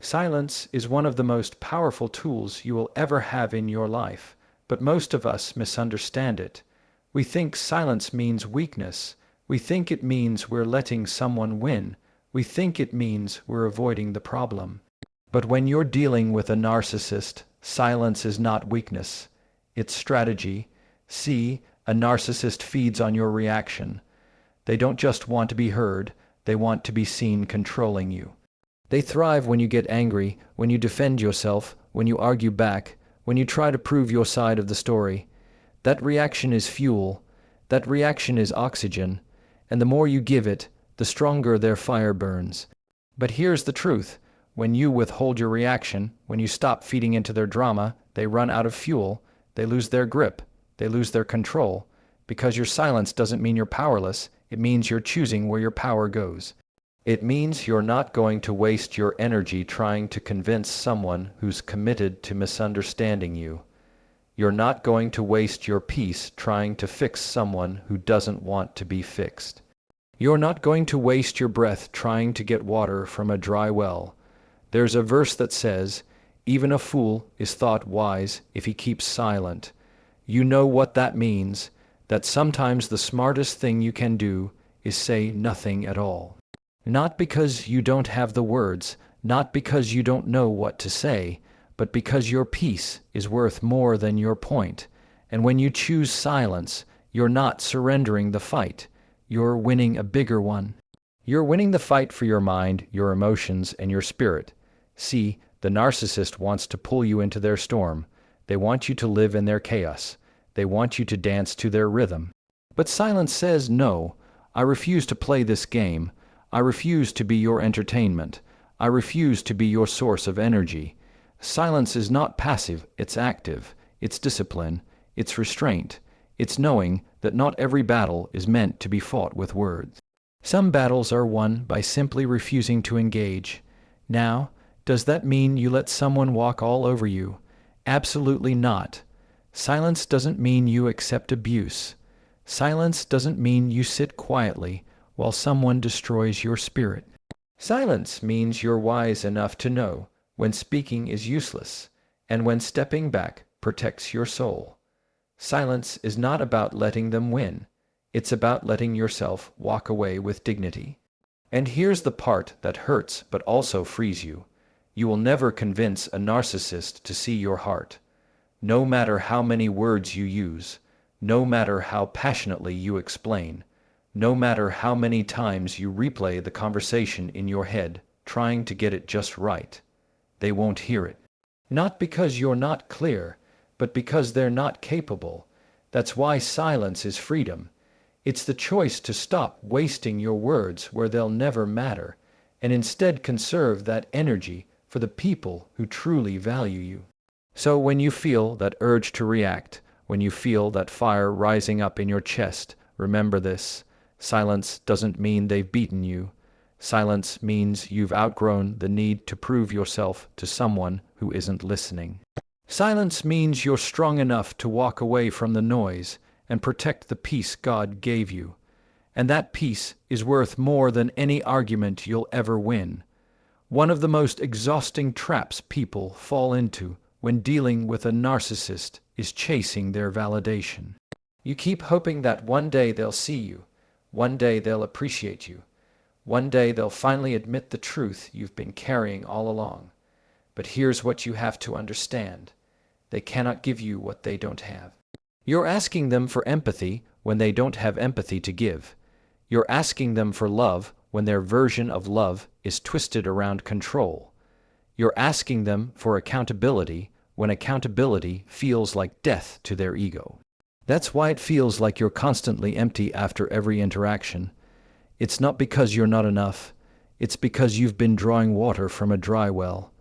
Silence is one of the most powerful tools you will ever have in your life, but most of us misunderstand it. We think silence means weakness. We think it means we're letting someone win. We think it means we're avoiding the problem. But when you're dealing with a narcissist, silence is not weakness. It's strategy. See, a narcissist feeds on your reaction. They don't just want to be heard, they want to be seen controlling you. They thrive when you get angry, when you defend yourself, when you argue back, when you try to prove your side of the story. That reaction is fuel. That reaction is oxygen. And the more you give it, the stronger their fire burns. But here's the truth. When you withhold your reaction, when you stop feeding into their drama, they run out of fuel, they lose their grip, they lose their control. Because your silence doesn't mean you're powerless, it means you're choosing where your power goes. It means you're not going to waste your energy trying to convince someone who's committed to misunderstanding you. You're not going to waste your peace trying to fix someone who doesn't want to be fixed. You're not going to waste your breath trying to get water from a dry well. There's a verse that says, "Even a fool is thought wise if he keeps silent." You know what that means, that sometimes the smartest thing you can do is say nothing at all. Not because you don't have the words, not because you don't know what to say, but because your peace is worth more than your point. And when you choose silence, you're not surrendering the fight. You're winning a bigger one. You're winning the fight for your mind, your emotions, and your spirit. See, the narcissist wants to pull you into their storm. They want you to live in their chaos. They want you to dance to their rhythm. But silence says, no, I refuse to play this game. I refuse to be your entertainment. I refuse to be your source of energy. Silence is not passive, it's active. It's discipline. It's restraint. It's knowing that not every battle is meant to be fought with words. Some battles are won by simply refusing to engage. Now, does that mean you let someone walk all over you? Absolutely not. Silence doesn't mean you accept abuse. Silence doesn't mean you sit quietly while someone destroys your spirit. Silence means you're wise enough to know when speaking is useless and when stepping back protects your soul. Silence is not about letting them win. It's about letting yourself walk away with dignity. And here's the part that hurts but also frees you. You will never convince a narcissist to see your heart. No matter how many words you use, no matter how passionately you explain, no matter how many times you replay the conversation in your head, trying to get it just right, they won't hear it. Not because you're not clear, but because they're not capable. That's why silence is freedom. It's the choice to stop wasting your words where they'll never matter, and instead conserve that energy for the people who truly value you. So when you feel that urge to react, when you feel that fire rising up in your chest, remember this. Silence doesn't mean they've beaten you. Silence means you've outgrown the need to prove yourself to someone who isn't listening. Silence means you're strong enough to walk away from the noise and protect the peace God gave you. And that peace is worth more than any argument you'll ever win. One of the most exhausting traps people fall into when dealing with a narcissist is chasing their validation. You keep hoping that one day they'll see you, one day they'll appreciate you, one day they'll finally admit the truth you've been carrying all along. But here's what you have to understand. They cannot give you what they don't have. You're asking them for empathy when they don't have empathy to give. You're asking them for love when their version of love is twisted around control. You're asking them for accountability when accountability feels like death to their ego. That's why it feels like you're constantly empty after every interaction. It's not because you're not enough. It's because you've been drawing water from a dry well.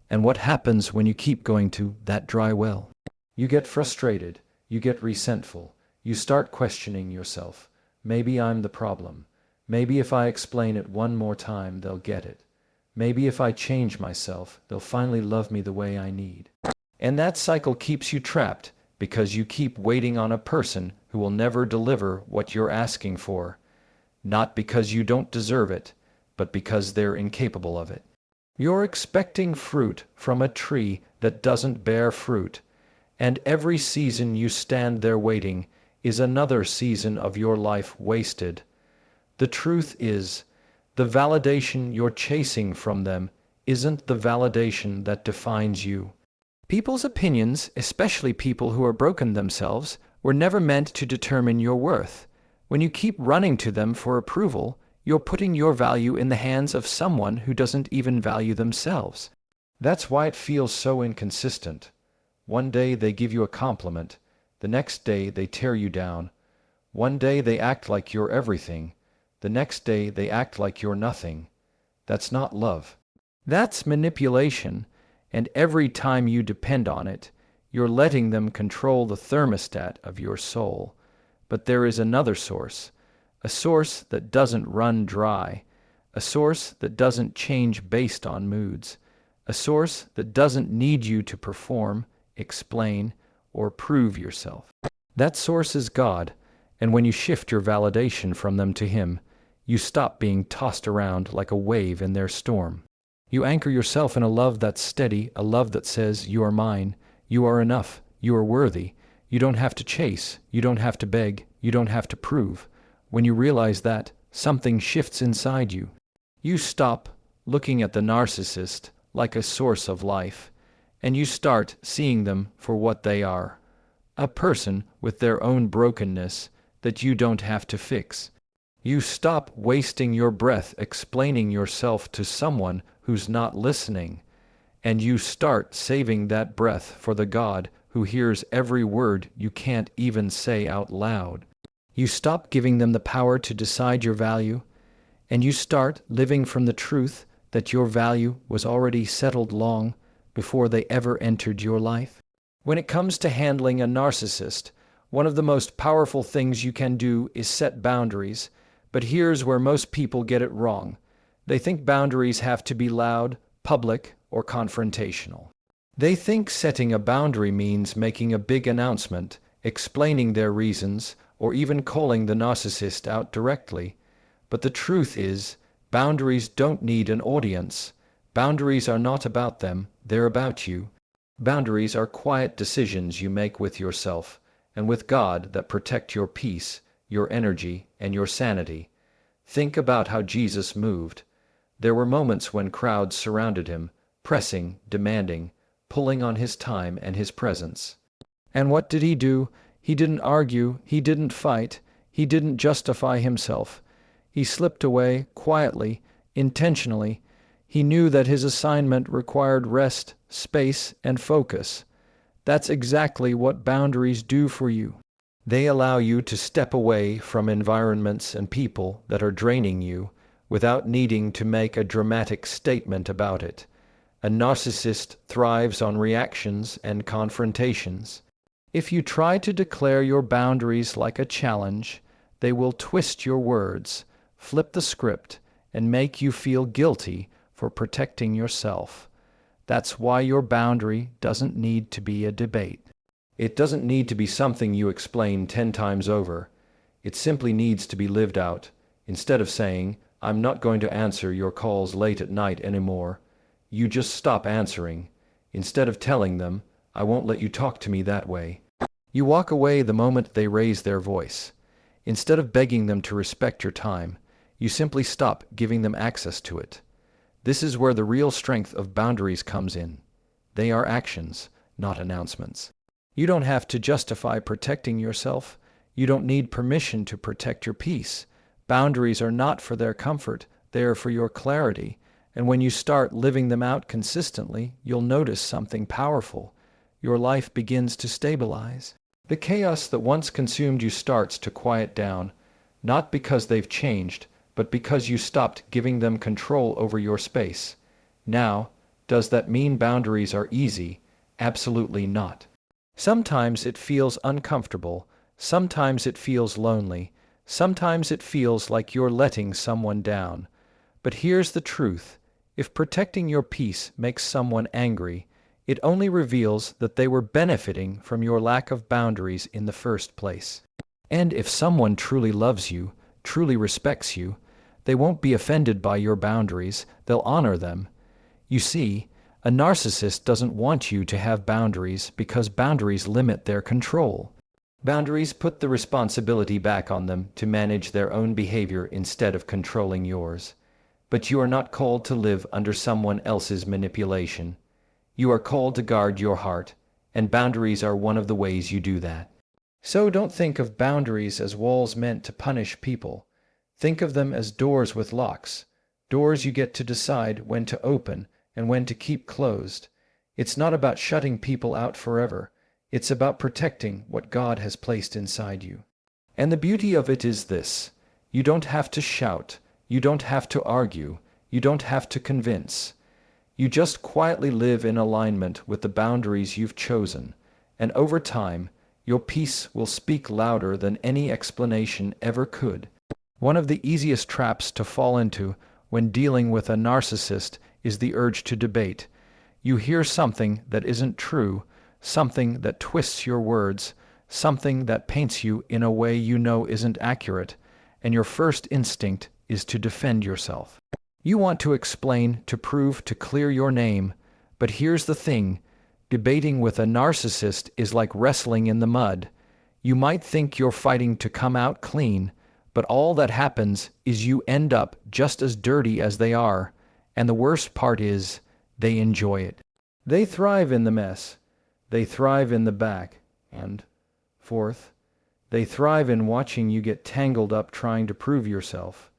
And what happens when you keep going to that dry well? You get frustrated. You get resentful. You start questioning yourself. Maybe I'm the problem. Maybe if I explain it one more time, they'll get it. Maybe if I change myself, they'll finally love me the way I need. And that cycle keeps you trapped because you keep waiting on a person who will never deliver what you're asking for. Not because you don't deserve it, but because they're incapable of it. You're expecting fruit from a tree that doesn't bear fruit, and every season you stand there waiting is another season of your life wasted. The truth is, the validation you're chasing from them isn't the validation that defines you. People's opinions, especially people who are broken themselves, were never meant to determine your worth. When you keep running to them for approval, you're putting your value in the hands of someone who doesn't even value themselves. That's why it feels so inconsistent. One day they give you a compliment, the next day they tear you down. One day they act like you're everything, the next day they act like you're nothing. That's not love. That's manipulation, and every time you depend on it, you're letting them control the thermostat of your soul. But there is another source, a source that doesn't run dry, a source that doesn't change based on moods, a source that doesn't need you to perform, explain, or prove yourself. That source is God, and when you shift your validation from them to Him, you stop being tossed around like a wave in their storm. You anchor yourself in a love that's steady, a love that says, "You are mine, you are enough, you are worthy. You don't have to chase, you don't have to beg, you don't have to prove." When you realize that, something shifts inside you. You stop looking at the narcissist like a source of life, and you start seeing them for what they are, a person with their own brokenness that you don't have to fix. You stop wasting your breath explaining yourself to someone who's not listening, and you start saving that breath for the God who hears every word you can't even say out loud. You stop giving them the power to decide your value, and you start living from the truth that your value was already settled long before they ever entered your life. When it comes to handling a narcissist, one of the most powerful things you can do is set boundaries. But here's where most people get it wrong. They think boundaries have to be loud, public, or confrontational. They think setting a boundary means making a big announcement, explaining their reasons, or even calling the narcissist out directly. But the truth is, boundaries don't need an audience. Boundaries are not about them, they're about you. Boundaries are quiet decisions you make with yourself and with God that protect your peace, your energy, and your sanity. Think about how Jesus moved. There were moments when crowds surrounded him, pressing, demanding, pulling on his time and his presence. And what did he do? He didn't argue, he didn't fight, he didn't justify himself. He slipped away, quietly, intentionally. He knew that his assignment required rest, space, and focus. That's exactly what boundaries do for you. They allow you to step away from environments and people that are draining you without needing to make a dramatic statement about it. A narcissist thrives on reactions and confrontations. If you try to declare your boundaries like a challenge, they will twist your words, flip the script, and make you feel guilty for protecting yourself. That's why your boundary doesn't need to be a debate. It doesn't need to be something you explain 10 times over. It simply needs to be lived out. Instead of saying, "I'm not going to answer your calls late at night anymore," you just stop answering. Instead of telling them, "I won't let you talk to me that way," you walk away the moment they raise their voice. Instead of begging them to respect your time, you simply stop giving them access to it. This is where the real strength of boundaries comes in. They are actions, not announcements. You don't have to justify protecting yourself. You don't need permission to protect your peace. Boundaries are not for their comfort, they are for your clarity. And when you start living them out consistently, you'll notice something powerful. Your life begins to stabilize. The chaos that once consumed you starts to quiet down, not because they've changed, but because you stopped giving them control over your space. Now, does that mean boundaries are easy? Absolutely not. Sometimes it feels uncomfortable, sometimes it feels lonely, sometimes it feels like you're letting someone down. But here's the truth. If protecting your peace makes someone angry, it only reveals that they were benefiting from your lack of boundaries in the first place. And if someone truly loves you, truly respects you, they won't be offended by your boundaries, they'll honor them. You see, a narcissist doesn't want you to have boundaries because boundaries limit their control. Boundaries put the responsibility back on them to manage their own behavior instead of controlling yours. But you are not called to live under someone else's manipulation. You are called to guard your heart, and boundaries are one of the ways you do that. So don't think of boundaries as walls meant to punish people. Think of them as doors with locks, doors you get to decide when to open and when to keep closed. It's not about shutting people out forever. It's about protecting what God has placed inside you. And the beauty of it is this: you don't have to shout, you don't have to argue, you don't have to convince. You just quietly live in alignment with the boundaries you've chosen, and over time, your peace will speak louder than any explanation ever could. One of the easiest traps to fall into when dealing with a narcissist is the urge to debate. You hear something that isn't true, something that twists your words, something that paints you in a way you know isn't accurate, and your first instinct is to defend yourself. You want to explain, to prove, to clear your name, but here's the thing: debating with a narcissist is like wrestling in the mud. You might think you're fighting to come out clean, but all that happens is you end up just as dirty as they are, and the worst part is, they enjoy it. They thrive in the mess. They thrive in the back. And, fourth, they thrive in watching you get tangled up trying to prove yourself.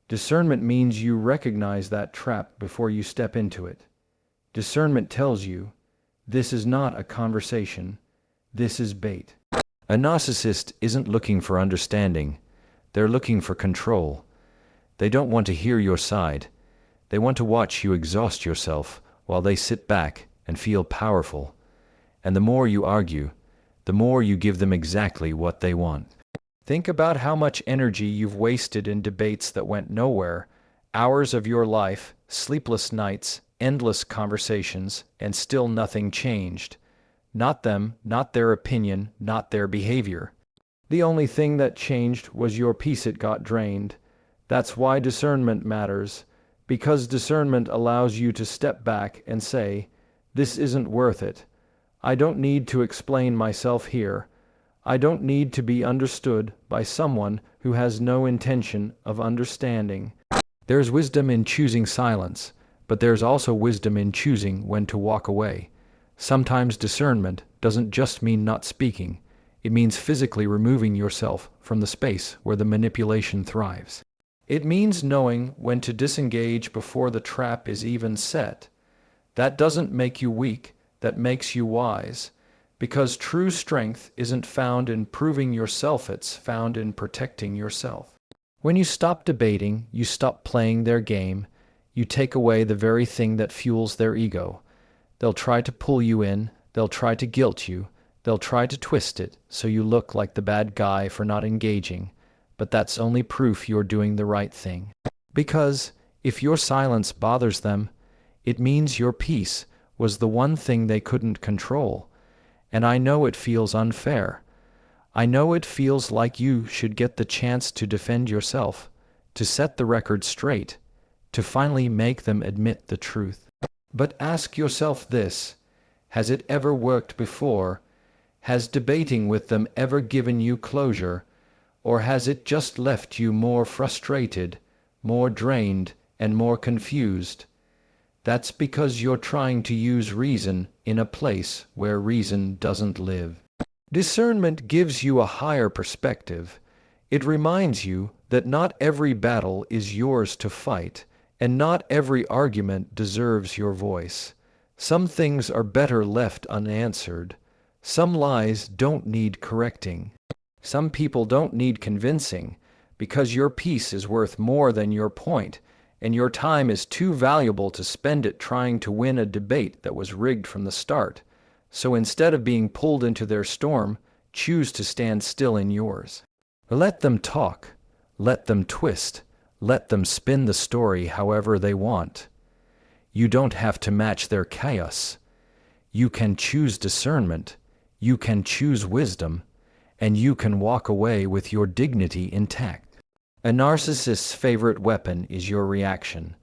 Discernment means you recognize that trap before you step into it. Discernment tells you, this is not a conversation, this is bait. A narcissist isn't looking for understanding. They're looking for control. They don't want to hear your side. They want to watch you exhaust yourself while they sit back and feel powerful. And the more you argue, the more you give them exactly what they want. Think about how much energy you've wasted in debates that went nowhere, hours of your life, sleepless nights, endless conversations, and still nothing changed. Not them, not their opinion, not their behavior. The only thing that changed was your peace. It got drained. That's why discernment matters, because discernment allows you to step back and say, this isn't worth it. I don't need to explain myself here. I don't need to be understood by someone who has no intention of understanding. There's wisdom in choosing silence, but there's also wisdom in choosing when to walk away. Sometimes discernment doesn't just mean not speaking. It means physically removing yourself from the space where the manipulation thrives. It means knowing when to disengage before the trap is even set. That doesn't make you weak, that makes you wise. Because true strength isn't found in proving yourself, it's found in protecting yourself. When you stop debating, you stop playing their game, you take away the very thing that fuels their ego. They'll try to pull you in, they'll try to guilt you, they'll try to twist it so you look like the bad guy for not engaging, but that's only proof you're doing the right thing. Because if your silence bothers them, it means your peace was the one thing they couldn't control. And I know it feels unfair. I know it feels like you should get the chance to defend yourself, to set the record straight, to finally make them admit the truth. But ask yourself this: has it ever worked before? Has debating with them ever given you closure? Or has it just left you more frustrated, more drained, and more confused? That's because you're trying to use reason in a place where reason doesn't live. Discernment gives you a higher perspective. It reminds you that not every battle is yours to fight, and not every argument deserves your voice. Some things are better left unanswered. Some lies don't need correcting. Some people don't need convincing, because your peace is worth more than your point, and your time is too valuable to spend it trying to win a debate that was rigged from the start. So instead of being pulled into their storm, choose to stand still in yours. Let them talk. Let them twist. Let them spin the story however they want. You don't have to match their chaos. You can choose discernment. You can choose wisdom. And you can walk away with your dignity intact. A narcissist's favorite weapon is your reaction.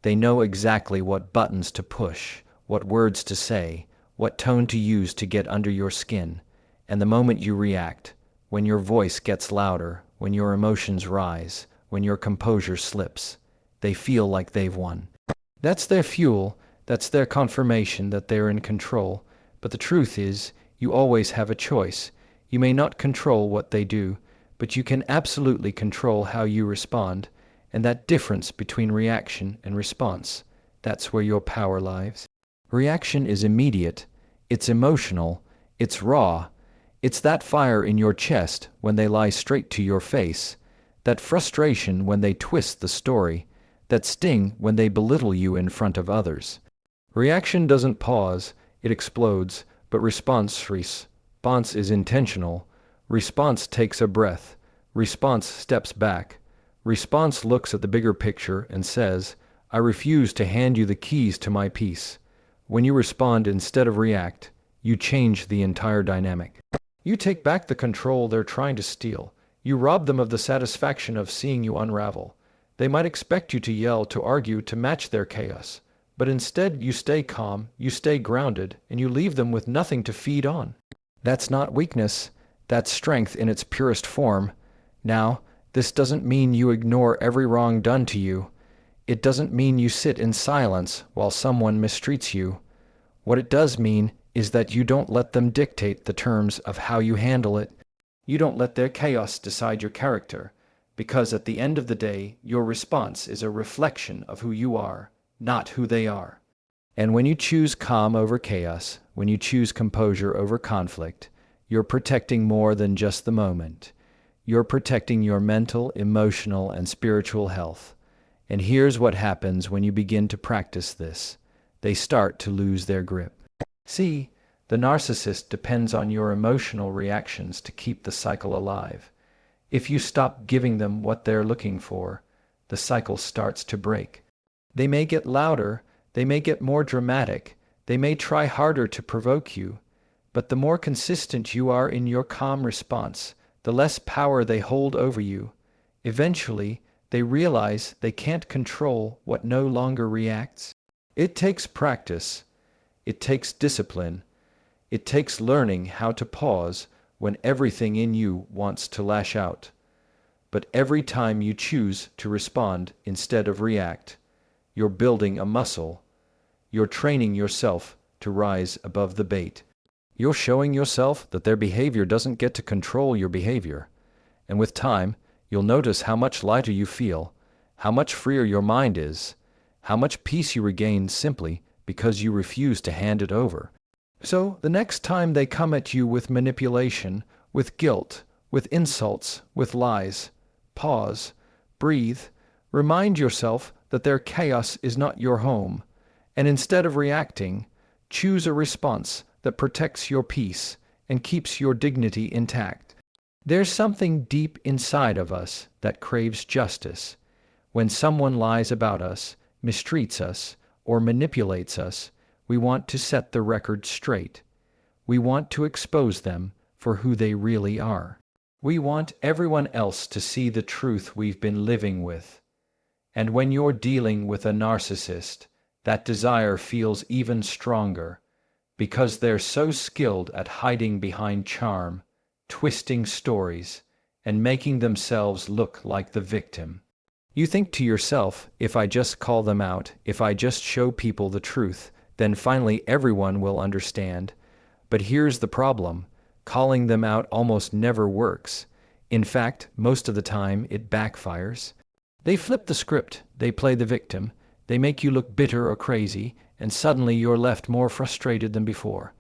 They know exactly what buttons to push, what words to say, what tone to use to get under your skin. And the moment you react, when your voice gets louder, when your emotions rise, when your composure slips, they feel like they've won. That's their fuel, that's their confirmation that they're in control. But the truth is, you always have a choice. You may not control what they do, but you can absolutely control how you respond. And that difference between reaction and response, that's where your power lies. Reaction is immediate, it's emotional, it's raw. It's that fire in your chest when they lie straight to your face, that frustration when they twist the story, that sting when they belittle you in front of others. Reaction doesn't pause, it explodes, but response is intentional. Response takes a breath. Response steps back. Response looks at the bigger picture and says, I refuse to hand you the keys to my peace. When you respond instead of react, you change the entire dynamic. You take back the control they're trying to steal. You rob them of the satisfaction of seeing you unravel. They might expect you to yell, to argue, to match their chaos. But instead you stay calm, you stay grounded, and you leave them with nothing to feed on. That's not weakness. That's strength in its purest form. Now, this doesn't mean you ignore every wrong done to you. It doesn't mean you sit in silence while someone mistreats you. What it does mean is that you don't let them dictate the terms of how you handle it. You don't let their chaos decide your character, because at the end of the day, your response is a reflection of who you are, not who they are. And when you choose calm over chaos, when you choose composure over conflict, you're protecting more than just the moment. You're protecting your mental, emotional, and spiritual health. And here's what happens when you begin to practice this. They start to lose their grip. See, the narcissist depends on your emotional reactions to keep the cycle alive. If you stop giving them what they're looking for, the cycle starts to break. They may get louder, they may get more dramatic, they may try harder to provoke you, but the more consistent you are in your calm response, the less power they hold over you. Eventually, they realize they can't control what no longer reacts. It takes practice. It takes discipline. It takes learning how to pause when everything in you wants to lash out. But every time you choose to respond instead of react, you're building a muscle. You're training yourself to rise above the bait. You're showing yourself that their behavior doesn't get to control your behavior. And with time, you'll notice how much lighter you feel, how much freer your mind is, how much peace you regain simply because you refuse to hand it over. So the next time they come at you with manipulation, with guilt, with insults, with lies, pause, breathe, remind yourself that their chaos is not your home, and instead of reacting, choose a response that protects your peace and keeps your dignity intact. There's something deep inside of us that craves justice. When someone lies about us, mistreats us, or manipulates us, we want to set the record straight. We want to expose them for who they really are. We want everyone else to see the truth we've been living with. And when you're dealing with a narcissist, that desire feels even stronger, because they're so skilled at hiding behind charm, twisting stories, and making themselves look like the victim. You think to yourself, if I just call them out, if I just show people the truth, then finally everyone will understand. But here's the problem. Calling them out almost never works. In fact, most of the time it backfires. They flip the script, they play the victim, they make you look bitter or crazy, and suddenly you're left more frustrated than before.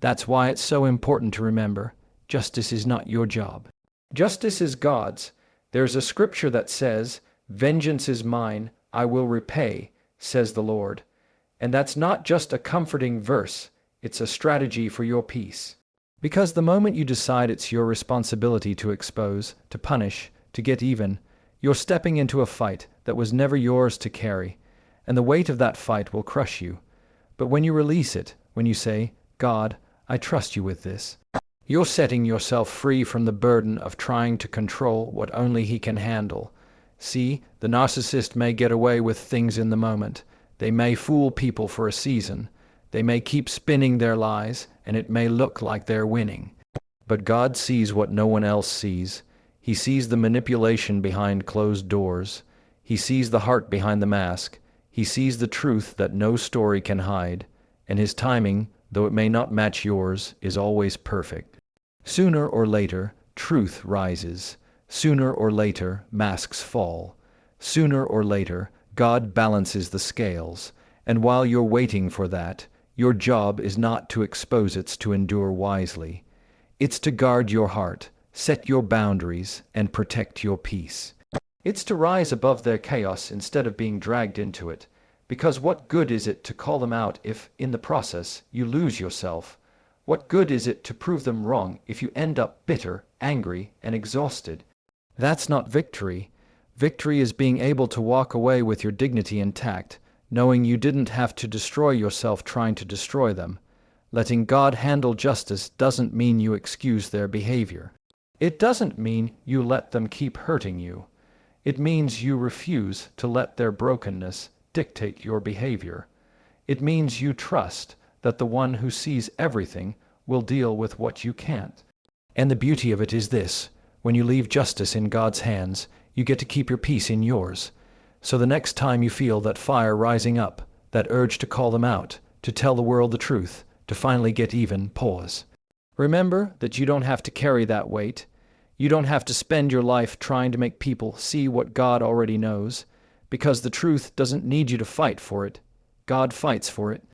That's why it's so important to remember, justice is not your job. Justice is God's. There's a scripture that says, "Vengeance is mine, I will repay," says the Lord. And that's not just a comforting verse, it's a strategy for your peace. Because the moment you decide it's your responsibility to expose, to punish, to get even, you're stepping into a fight that was never yours to carry, and the weight of that fight will crush you. But when you release it, when you say, "God, I trust you with this," you're setting yourself free from the burden of trying to control what only He can handle. See, the narcissist may get away with things in the moment. They may fool people for a season. They may keep spinning their lies, and it may look like they're winning. But God sees what no one else sees. He sees the manipulation behind closed doors. He sees the heart behind the mask. He sees the truth that no story can hide. And his timing, though it may not match yours, is always perfect. Sooner or later, truth rises. Sooner or later, masks fall. Sooner or later, God balances the scales. And while you're waiting for that, your job is not to expose it, to endure wisely. It's to guard your heart, set your boundaries, and protect your peace. It's to rise above their chaos instead of being dragged into it. Because what good is it to call them out if, in the process, you lose yourself? What good is it to prove them wrong if you end up bitter, angry, and exhausted? That's not victory. Victory is being able to walk away with your dignity intact, knowing you didn't have to destroy yourself trying to destroy them. Letting God handle justice doesn't mean you excuse their behavior. It doesn't mean you let them keep hurting you. It means you refuse to let their brokenness dictate your behavior. It means you trust that the one who sees everything will deal with what you can't. And the beauty of it is this: when you leave justice in God's hands, you get to keep your peace in yours. So the next time you feel that fire rising up, that urge to call them out, to tell the world the truth, to finally get even, pause. Remember that you don't have to carry that weight. You don't have to spend your life trying to make people see what God already knows, because the truth doesn't need you to fight for it. God fights for it.